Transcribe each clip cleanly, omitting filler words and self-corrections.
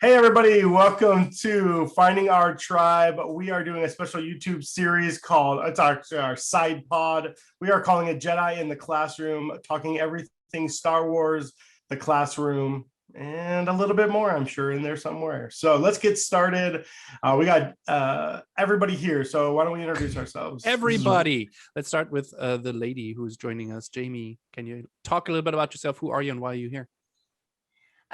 Hey everybody, welcome to Finding Our Tribe. We are doing a special YouTube series called, it's our side pod. We are calling it Jedi in the Classroom, talking everything Star Wars, the classroom, and a little bit more, I'm sure, in there somewhere. So let's get started. We got everybody here, so why don't we introduce ourselves? Everybody. Let's start with the lady who's joining us. Jamie, can you talk a little bit about yourself? Who are you and why are you here?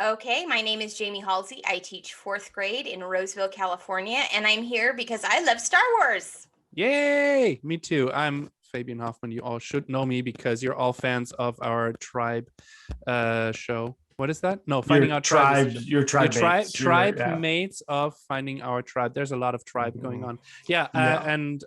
Okay, my name is Jamie Halsey. I teach 4th grade in Roseville, California, and I'm here because I love Star Wars. Yay! Me too. I'm Fabian Hoffman. You all should know me because you're all fans of our tribe show. What is that? No, Finding Our Tribe. Your tribe mates. Tribe mates of Finding Our Tribe. There's a lot of tribe going on. And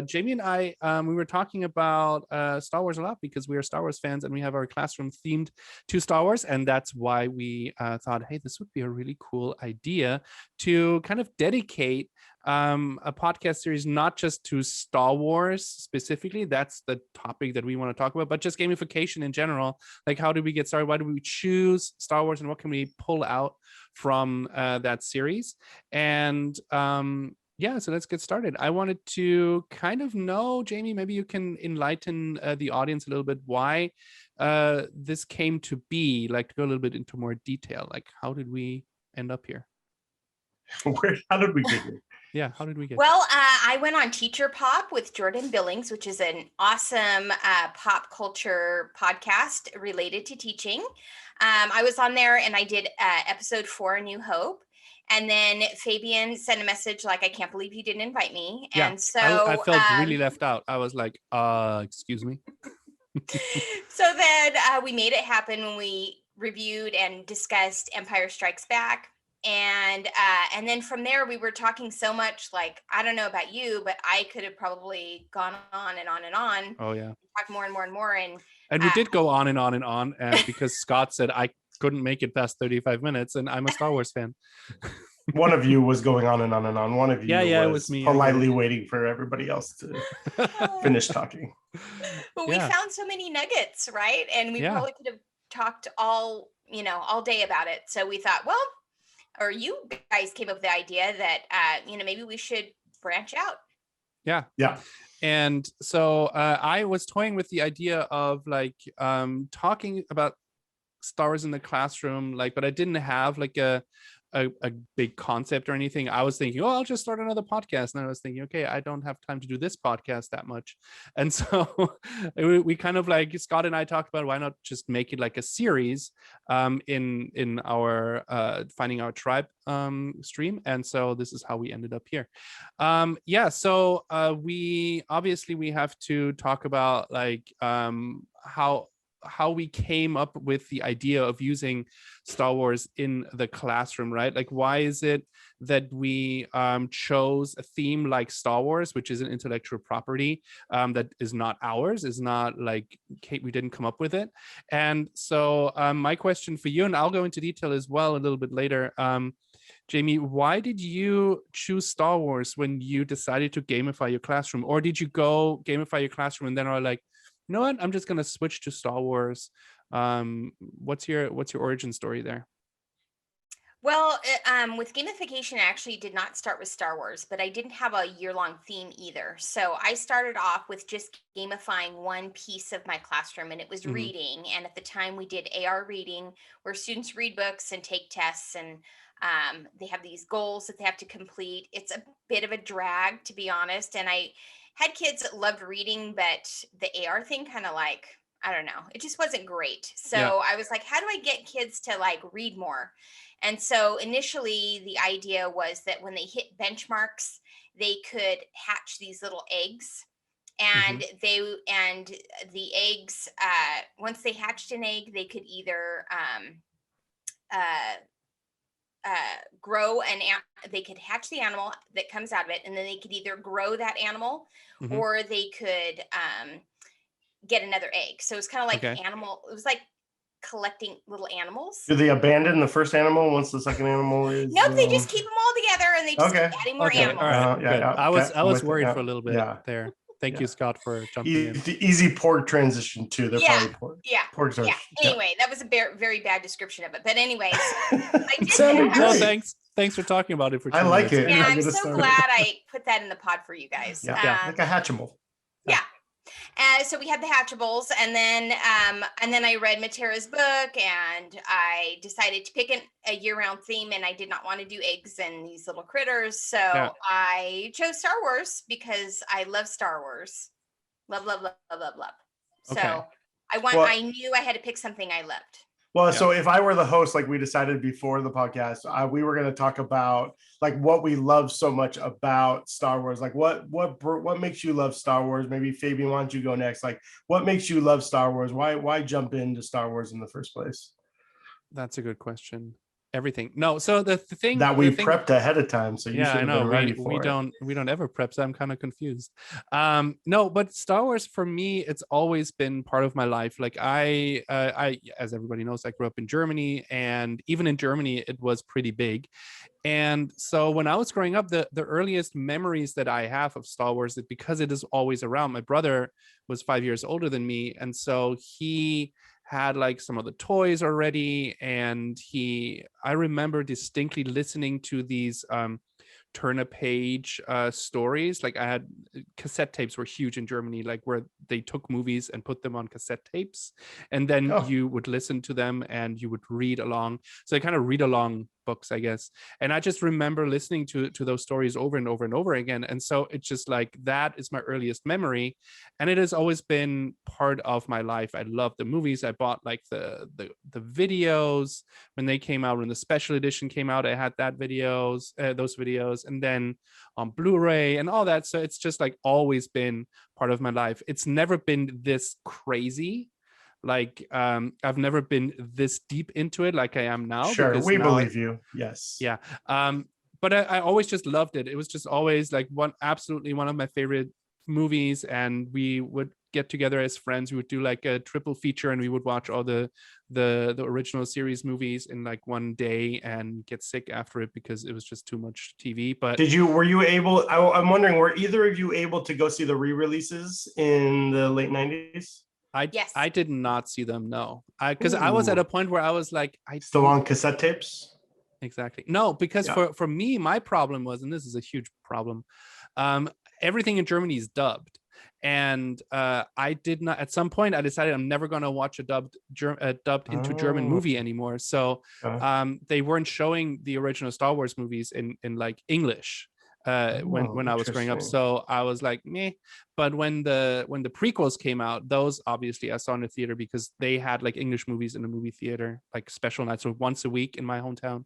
Jamie and I, we were talking about Star Wars a lot because we are Star Wars fans and we have our classroom themed to Star Wars. And that's why we thought, hey, this would be a really cool idea to kind of dedicate a podcast series not just to Star Wars specifically, that's the topic that we want to talk about, but just gamification in general. Like, how did we get started? Why do we choose Star Wars and what can we pull out from that series? And so let's get started. I wanted to kind of know, Jamie, maybe you can enlighten the audience a little bit why this came to be, like to go a little bit into more detail. Like, how did we end up here? How did we get here? Yeah, how did we get? Well, I went on Teacher Pop with Jordan Billings, which is an awesome pop culture podcast related to teaching. I was on there and I did episode 4, A New Hope. And then Fabian sent a message like, I can't believe you didn't invite me. Yeah, and so I felt really left out. I was like, excuse me. So then we made it happen when we reviewed and discussed Empire Strikes Back. And then from there, we were talking so much, like, I don't know about you, but I could have probably gone on and on and on. Oh, yeah. Talk more and more and more. And we did go on and on and on. And because Scott said I couldn't make it past 35 minutes and I'm a Star Wars fan. One of you was going on and on and on. One of you it was me. Politely waiting for everybody else to finish talking. But we found so many nuggets, right? And we probably could have talked all day about it. So we thought, well, or you guys came up with the idea that, maybe we should branch out. Yeah. And so I was toying with the idea of like talking about Star Wars in the classroom, but I didn't have like a big concept or anything. I was thinking, I'll just start another podcast. And I was thinking, okay, I don't have time to do this podcast that much. And so we kind of like, Scott and I talked about why not just make it like a series in our Finding Our Tribe stream. And so this is how we ended up here. So we have to talk about like how we came up with the idea of using Star Wars in the classroom, right? Like, why is it that we chose a theme like Star Wars, which is an intellectual property that is not ours, is not like, we didn't come up with it. And so my question for you, and I'll go into detail as well a little bit later, Jamie, why did you choose Star Wars when you decided to gamify your classroom? Or did you go gamify your classroom and then are like, you know what, I'm just going to switch to Star Wars? What's your origin story there? Well, with gamification, I actually did not start with Star Wars, but I didn't have a year-long theme either. So I started off with just gamifying one piece of my classroom, and it was reading. And at the time, we did AR reading, where students read books and take tests, and they have these goals that they have to complete. It's a bit of a drag, to be honest. And I had kids that loved reading, but the AR thing kind of like, I don't know, it just wasn't great. So I was like, how do I get kids to like read more? And so initially the idea was that when they hit benchmarks, they could hatch these little eggs. And the eggs, once they hatched an egg, they could either grow they could hatch the animal that comes out of it, and then they could either grow that animal or they could get another egg. So it's kind of like animal. It was like collecting little animals. Do they abandon the first animal once the second animal is? Nope, they just keep them all together and they just keep adding more animals. All right, I was worried for a little bit there. Thank you, Scott, for jumping in. The easy pork transition too. They're probably pork. Anyway, that was a very bad description of it. But anyways, Sounded great. Thanks. Thanks for talking about it for 2 I like minutes. it. Yeah, I'm I'm gonna so start glad I put that in the pod for you guys. Yeah, like a Hatchimal. Yeah. So we had the Hatchables, and then I read Matera's book, and I decided to pick a year-round theme, and I did not want to do eggs and these little critters, so I chose Star Wars because I love Star Wars. Love, love, love, love, love, love. Okay. So I knew I had to pick something I loved. Well, so if I were the host, like we decided before the podcast, we were going to talk about like what we love so much about Star Wars. Like what makes you love Star Wars? Maybe Fabian, why don't you go next? Like what makes you love Star Wars? Why jump into Star Wars in the first place? That's a good question. Everything. No, so the thing that we prepped ahead of time, so you should have been ready for it. We don't ever prep, so I'm kind of confused. No, but Star Wars for me, it's always been part of my life. Like I as everybody knows, I grew up in Germany, and even in Germany it was pretty big. And so when I was growing up, the earliest memories that I have of Star Wars is because it is always around. My brother was 5 years older than me, and so he had like some of the toys already, and I remember distinctly listening to these turn a page stories. Like I had cassette tapes were huge in Germany, like where they took movies and put them on cassette tapes, and then you would listen to them and you would read along. So I kind of read along books, I guess. And I just remember listening to those stories over and over and over again. And so it's just like that is my earliest memory, and it has always been part of my life. I love the movies. I bought like the videos when they came out. When the special edition came out, I had those videos, and then on Blu-ray and all that. So it's just like always been part of my life. It's never been this crazy. Like I've never been this deep into it like I am now. Sure, we believe you. Yes. Yeah. But I always just loved it. It was just always like absolutely one of my favorite movies, and we would get together as friends. We would do like a triple feature, and we would watch all the original series movies in like one day and get sick after it because it was just too much TV. But were you able, I'm wondering, were either of you able to go see the re-releases in the late 90s? Yes. I did not see them, no. Because I was at a point where I was like, still on cassette tapes? Exactly. No, because for me, my problem was, and this is a huge problem, everything in Germany is dubbed. And I did not, at some point I decided I'm never going to watch a dubbed into German movie anymore. So they weren't showing the original Star Wars movies in like English when I was growing up. So I was like, meh. But when the prequels came out, those obviously I saw in the theater because they had like English movies in the movie theater, like special nights. So once a week in my hometown,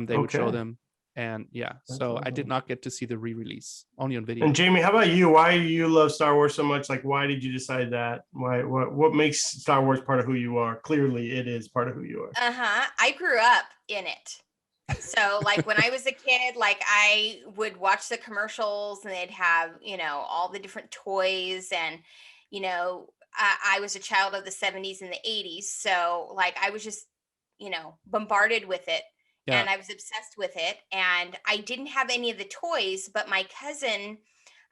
they would show them. And so awesome. I did not get to see the re-release, only on video. And Jamie, how about you? Why do you love Star Wars so much? Like, why did you decide that? What makes Star Wars part of who you are? Clearly it is part of who you are. I grew up in it. So like when I was a kid, like I would watch the commercials, and they'd have, all the different toys, and, I was a child of the 70s and the 80s. So like I was just, bombarded with it. Yeah. And I was obsessed with it. And I didn't have any of the toys, but my cousin,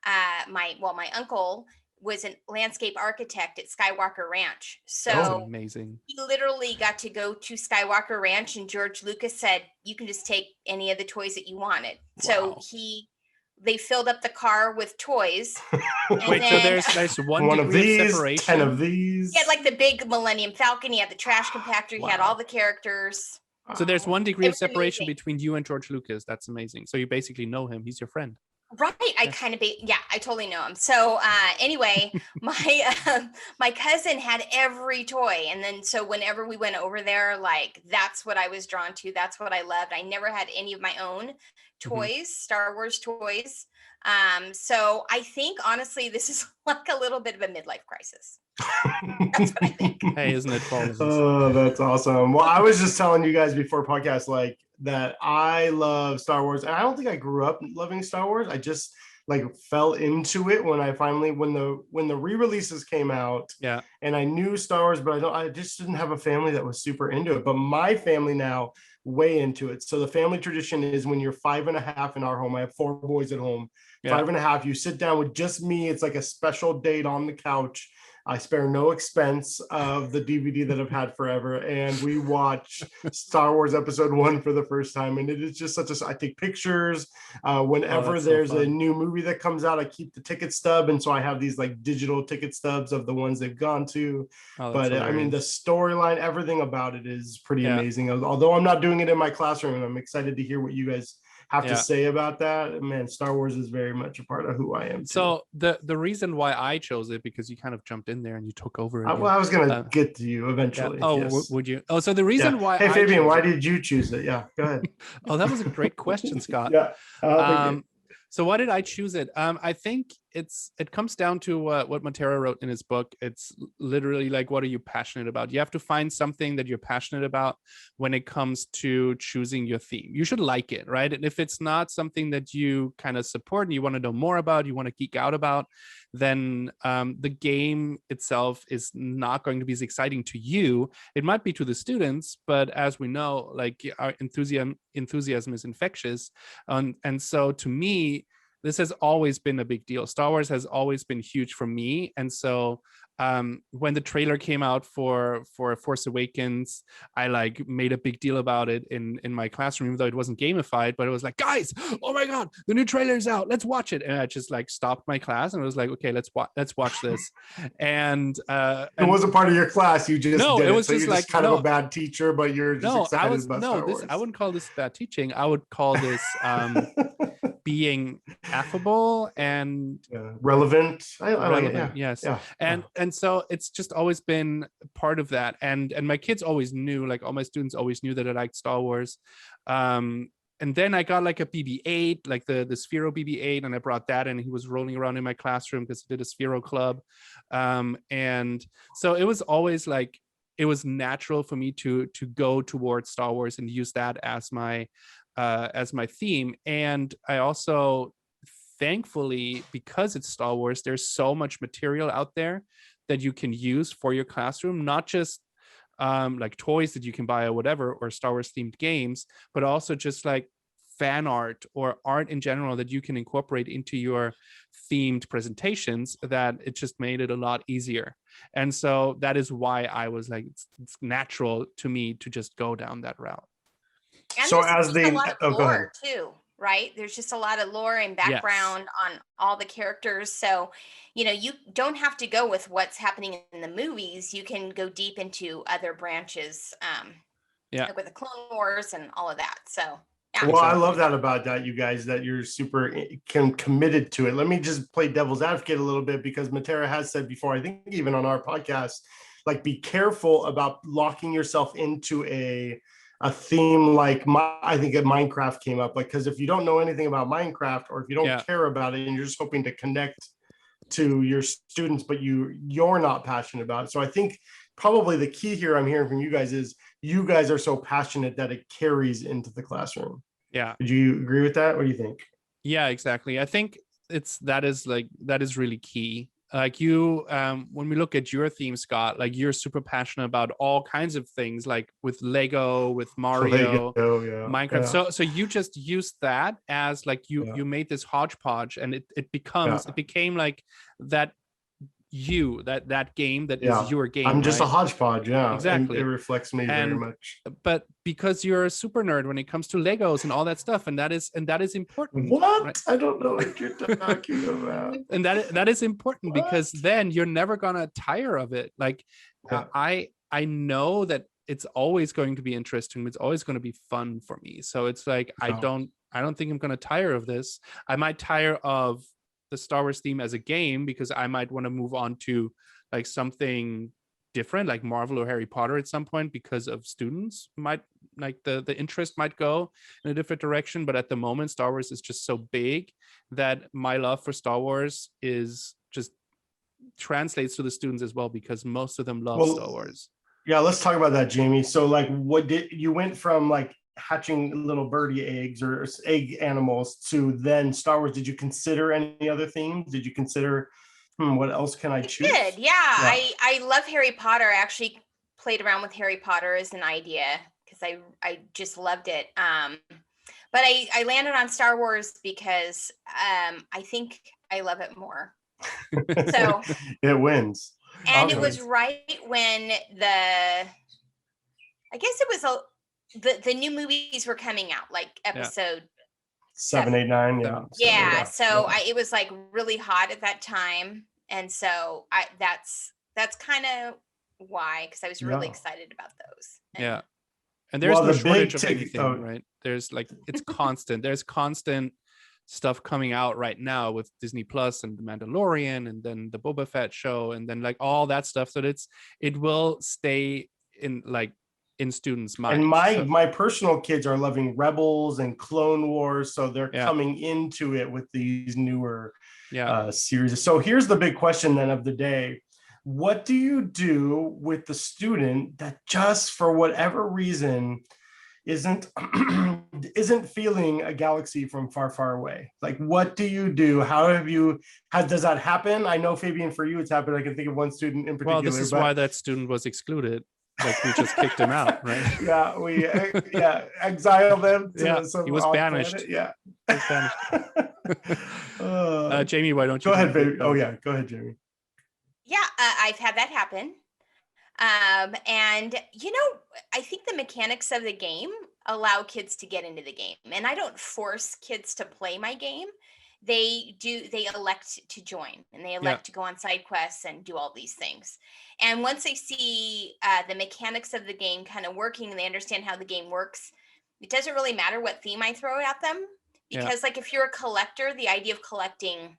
my uncle was a landscape architect at Skywalker Ranch. So amazing. He literally got to go to Skywalker Ranch, and George Lucas said, you can just take any of the toys that you wanted. Wow. So they filled up the car with toys. Wait, then, so there's one of these, separation. 10 of these. He had like the big Millennium Falcon. He had the trash compactor. He had all the characters. So there's 1 degree of separation between you and George Lucas. That's amazing. So you basically know him. He's your friend. Right. I kind of, I totally know him. So anyway, my cousin had every toy. And then, so whenever we went over there, like, that's what I was drawn to. That's what I loved. I never had any of my own toys, Star Wars toys. So I think, honestly, this is like a little bit of a midlife crisis. That's what I think. Hey, isn't it fall? Oh, that's awesome. Well, I was just telling you guys before podcast, like, that I love Star Wars, and I don't think I grew up loving Star Wars. I just like fell into it when the re-releases came out. Yeah. And I knew Star Wars, but I just didn't have a family that was super into it. But my family now way into it. So the family tradition is when you're 5.5 in our home. I have 4 boys at home. 5.5. You sit down with just me. It's like a special date on the couch. I spare no expense of the DVD that I've had forever, and we watch Star Wars Episode 1 for the first time, and it is just such a. I take pictures whenever there's a new movie that comes out. I keep the ticket stub, and so I have these like digital ticket stubs of the ones they've gone to. But I mean, the storyline, everything about it is pretty amazing. Although I'm not doing it in my classroom, and I'm excited to hear what you guys have to say about that. Man, Star Wars is very much a part of who I am too. So the reason why I chose it, because you kind of jumped in there and you took over again. Well, I was gonna get to you eventually. Would you? Oh, so the reason why Hey Fabian, why did you choose it? Yeah, go ahead. Oh, that was a great question, Scott. So why did I choose it? I think it comes down to what Matera wrote in his book. It's literally like, what are you passionate about? You have to find something that you're passionate about when it comes to choosing your theme. You should like it, right? And if it's not something that you kind of support and you want to know more about, you want to geek out about, then the game itself is not going to be as exciting to you. It might be to the students, but as we know, like our enthusiasm is infectious. And so to me, this has always been a big deal. Star Wars has always been huge for me. And so when the trailer came out for Force Awakens, I like made a big deal about it in my classroom, even though it wasn't gamified, but it was like, guys, oh my God, the new trailer is out. Let's watch it. And I just like stopped my class and I was like, okay, let's watch this. And it wasn't part of your class. You just no, did it was so just you're like kind of a bad teacher, but you're just excited about Star Wars. I wouldn't call this bad teaching. I would call this being affable and relevant. Relevant, yes. And so it's just always been part of that. And my kids always knew, like all my students always knew that I liked Star Wars. And then I got like a BB-8, like the Sphero BB-8, and I brought that in. He was rolling around in my classroom because he did a Sphero club. And so it was always like, it was natural for me to go towards Star Wars and use that as my theme. And I also, thankfully, because it's Star Wars, there's so much material out there that you can use for your classroom, not just like toys that you can buy or whatever, or Star Wars themed games, but also just like fan art or art in general that you can incorporate into your themed presentations, that it just made it a lot easier. And so that is why I was like, it's natural to me to just go down that route. And so as a lot of lore too, right? There's just a lot of lore and background on all the characters. So, you don't have to go with what's happening in the movies. You can go deep into other branches, like with the Clone Wars and all of that. So, well, I love that about that, you guys, that you're super committed to it. Let me just play devil's advocate a little bit, because Matera has said before, I think even on our podcast, like, be careful about locking yourself into a theme like I think Minecraft came up, like, because if you don't know anything about Minecraft, or if you don't care about it and you're just hoping to connect to your students, but you're not passionate about it. So I think probably the key here I'm hearing from you guys is you guys are so passionate that it carries into the classroom. Yeah. Would you agree with that? What do you think? Yeah, exactly. I think that is really key. Like you, when we look at your theme, Scott, like you're super passionate about all kinds of things, like with Lego, with Mario, Minecraft. So you just used that as like you made this hodgepodge, and it became like that that game that is your game. I'm just a hodgepodge. Exactly. And it reflects me very much. But because you're a super nerd when it comes to Legos and all that stuff, and that is important. What? Right? I don't know what you're talking about. And that is important, because then you're never gonna tire of it. Like I know that it's always going to be interesting. It's always going to be fun for me. So it's like I don't think I'm gonna tire of this. I might tire of the Star Wars theme as a game, because I might want to move on to like something different, like Marvel or Harry Potter at some point, because of students might like the interest might go in a different direction. But at the moment, Star Wars is just so big that my love for Star Wars is just translates to the students as well, because most of them love Star Wars. Yeah, let's talk about that, Jamie. So like, what did you went from like hatching little birdie eggs or egg animals to then Star Wars? Did you consider any other themes? Did you consider what else can I choose? I did. I love Harry Potter. I actually played around with Harry Potter as an idea because I just loved it. But I landed on Star Wars because I think I love it more. So it wins. And it was right when I guess it was the new movies were coming out, like episode 7, 8, 9. Yeah. So it was like really hot at that time. And so that's kind of why, because I was really excited about those. And there's no shortage of anything, right? There's like, it's constant. There's constant stuff coming out right now with Disney Plus and The Mandalorian, and then the Boba Fett show, and then like all that stuff. So it will stay in students' minds. And my personal kids are loving Rebels and Clone Wars, so they're coming into it with these newer series. So here's the big question then of the day. What do you do with the student that just for whatever reason isn't feeling a galaxy from far, far away? Like, what do you do? Does that happen? I know, Fabian, for you it's happened. I can think of one student in particular. Well, this is why that student was excluded. Like, we just kicked him out, right? Yeah, we exiled them to he was banished. Planet. He was banished. Jamie, why don't you go ahead, baby? Go ahead, Jamie. Yeah, I've had that happen. And I think the mechanics of the game allow kids to get into the game, and I don't force kids to play my game. They elect to join, and they elect to go on side quests and do all these things. And once they see the mechanics of the game kind of working, and they understand how the game works, it doesn't really matter what theme I throw at them, because like if you're a collector, the idea of collecting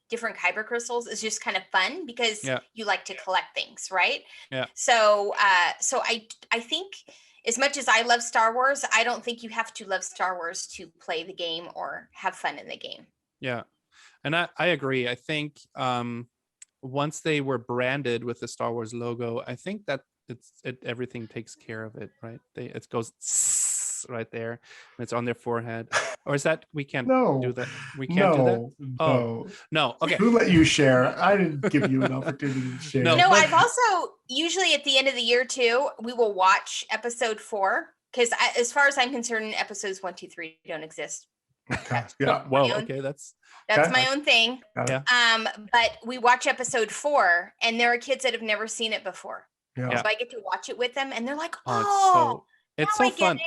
different kyber crystals is just kind of fun because you like to collect things, right? So I think, as much as I love Star Wars, I don't think you have to love Star Wars to play the game or have fun in the game. Yeah, and I agree. I think once they were branded with the Star Wars logo, I think that everything takes care of it, right? It goes right there, and it's on their forehead. Or is that we can't do that? We can't do that. No. Okay. Who let you share? I didn't give you an opportunity to share. No, I've also usually at the end of the year too, we will watch episode 4, because as far as I'm concerned, episodes 1, 2, 3 don't exist. Okay. Okay, that's my own thing. But we watch episode 4, and there are kids that have never seen it before. So I get to watch it with them, and they're like, it's so fun.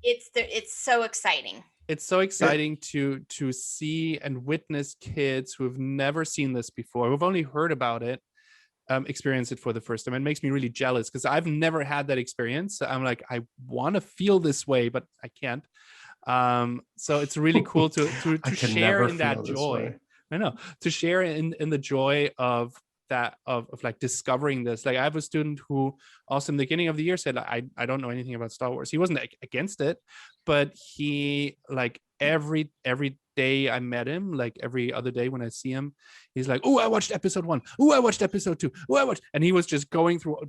It's so exciting. It's so exciting to see and witness kids who have never seen this before, who've only heard about it, experience it for the first time. It makes me really jealous because I've never had that experience. I'm like, I want to feel this way, but I can't. So it's really cool to share in that joy. I know, to share in the joy of that, of like discovering this. Like, I have a student who also in the beginning of the year said, I don't know anything about Star Wars. He wasn't against it, but he, like, every day I met him, like every other day when I see him, he's like, oh, I watched episode 1. Oh, I watched episode 2. Oh, I watched, and he was just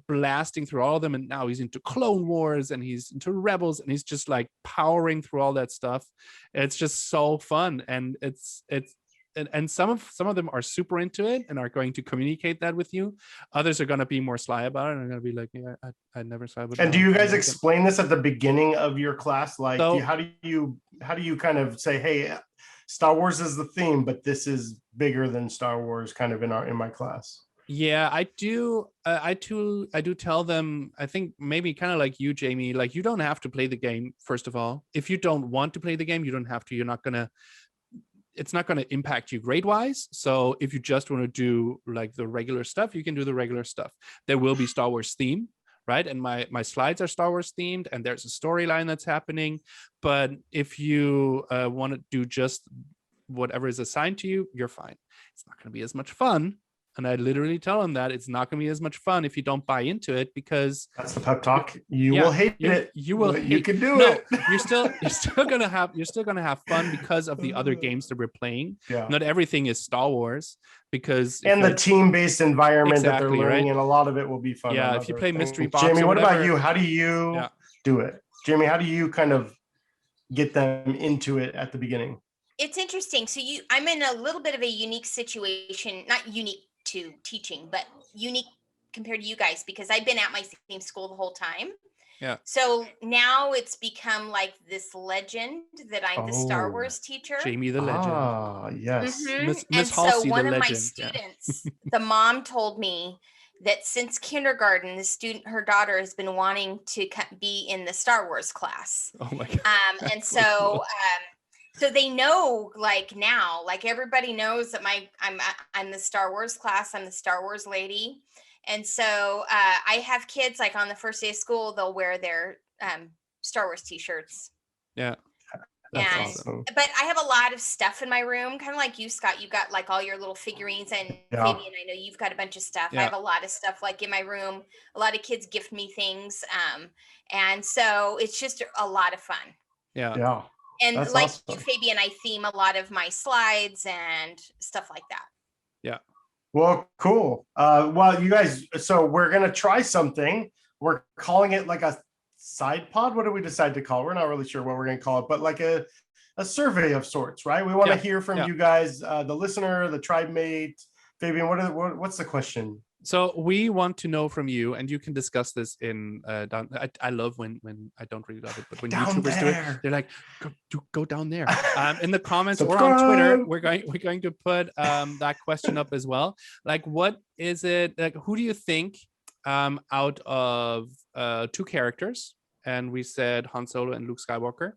blasting through all of them. And now he's into Clone Wars, and he's into Rebels, and he's just like powering through all that stuff. It's just so fun. And and some of them are super into it and are going to communicate that with you. Others are going to be more sly about it and are going to be like, yeah, I never saw it. And do you guys explain this at the beginning of your class? Like, how do you kind of say, hey, Star Wars is the theme, but this is bigger than Star Wars, kind of in my class? Yeah, I do. I do tell them, I think maybe kind of like you, Jamie, like, you don't have to play the game. First of all, if you don't want to play the game, you don't have to. It's not going to impact you grade wise. So if you just want to do like the regular stuff, you can do the regular stuff. There will be Star Wars theme, right? And my slides are Star Wars themed, and there's a storyline that's happening. But if you want to do just whatever is assigned to you, you're fine. It's not going to be as much fun. And I literally tell them that it's not going to be as much fun if you don't buy into it, because that's the pep talk. You will hate it. You will. You can do it. You're still gonna have fun because of the other games that we're playing. Yeah. Not everything is Star Wars, because the team-based environment that they're learning, right? And a lot of it will be fun. Yeah. If you play Mystery Box, Jamie, what about you? How do you do it? Jamie, how do you kind of get them into it at the beginning? It's interesting. So I'm in a little bit of a unique situation, not unique to teaching, but unique compared to you guys, because I've been at my same school the whole time. Yeah. So now it's become like this legend that I'm the Star Wars teacher. Jamie the legend. Ah, yes. Miss And Halsey, so one the of my legend. students, the mom told me that since kindergarten, her daughter has been wanting to be in the Star Wars class. Oh my God. And so, so they know, like now, like everybody knows that I'm the Star Wars class. I'm the Star Wars lady. And so I have kids like on the first day of school, they'll wear their Star Wars t-shirts. Yeah. That's And awesome. but I have a lot of stuff in my room, kind of like you, Scott. You got like all your little figurines, and Fabian, I know you've got a bunch of stuff. I have a lot of stuff like in my room. A lot of kids gift me things, and so it's just a lot of fun. Yeah. And that's like awesome. Fabian, I theme a lot of my slides and stuff like that. Yeah. Well, cool. Well, you guys, so we're gonna try something. We're calling it like a side pod. What do we decide to call? We're not really sure what we're gonna call it, but like a survey of sorts, right? We want to hear from you guys, the listener, the tribe mate. Fabian, what's the question? So we want to know from you, and you can discuss this in down. I love when I don't really love it, but when YouTubers do it, they're like, go down there. In the comments or on Twitter, we're going to put that question up as well. Like, what is it? Like, who do you think out of two characters, and we said Han Solo and Luke Skywalker,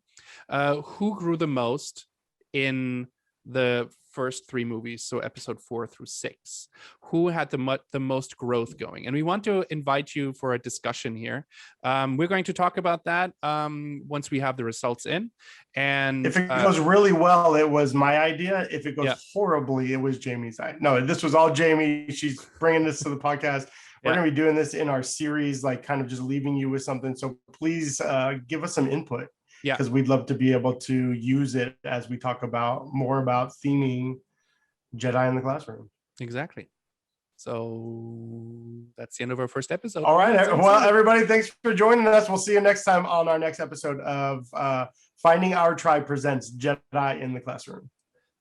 who grew the most in the first three movies, so episode 4 through 6, who had the most growth going? And we want to invite you for a discussion here. We're going to talk about that once we have the results in. And if it goes really well, it was my idea. If it goes horribly, it was Jamie's idea. No, this was all Jamie. She's bringing this to the podcast. We're going to be doing this in our series, like kind of just leaving you with something. So please give us some input. Yeah, because we'd love to be able to use it as we talk about more about theming Jedi in the classroom. Exactly. So that's the end of our first episode. All right. Well, everybody, thanks for joining us. We'll see you next time on our next episode of Finding Our Tribe presents Jedi in the Classroom.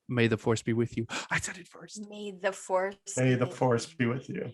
May the Force be with you. I said it first. May the Force be with you.